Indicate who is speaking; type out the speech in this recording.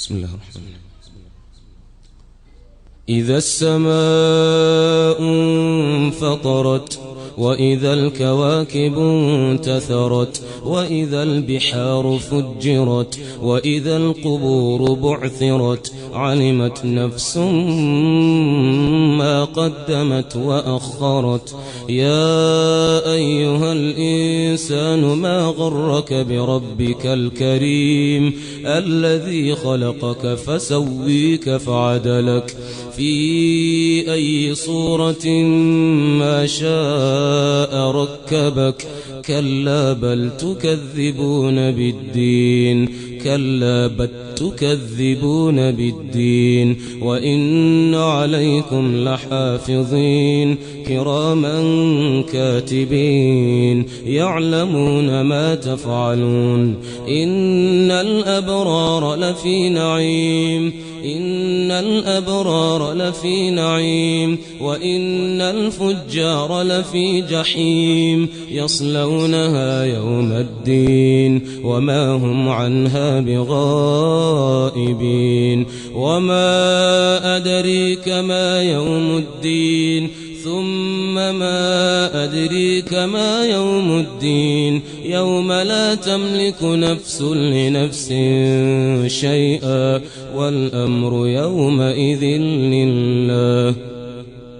Speaker 1: بسم الله الرحمن الرحيم. إذا السماء انفطرت وإذا الكواكب انتثرت وإذا البحار فجرت وإذا القبور بعثرت علمت نفس ما قدمت وأخرت. يا أيها الإنسان ما غرك بربك الكريم الذي خلقك فسويك فعدلك في أي صورة ما شاء ركبك. كلا بل تكذبون بالدين كلا بل تكذبون بالدين وإن عليكم لحافظين كراما كاتبين يعلمون ما تفعلون. إن الأبرار لفي نعيم إن الأبرار لفي نعيم وإن الفجار لفي جحيم يصلونها يوم الدين وما هم عنها بغائبين. وما أدريك ما يوم الدين ثم ما أدريك ما يوم الدين يوم لا تملك نفس لنفس شيئا والأمر يومئذ لله.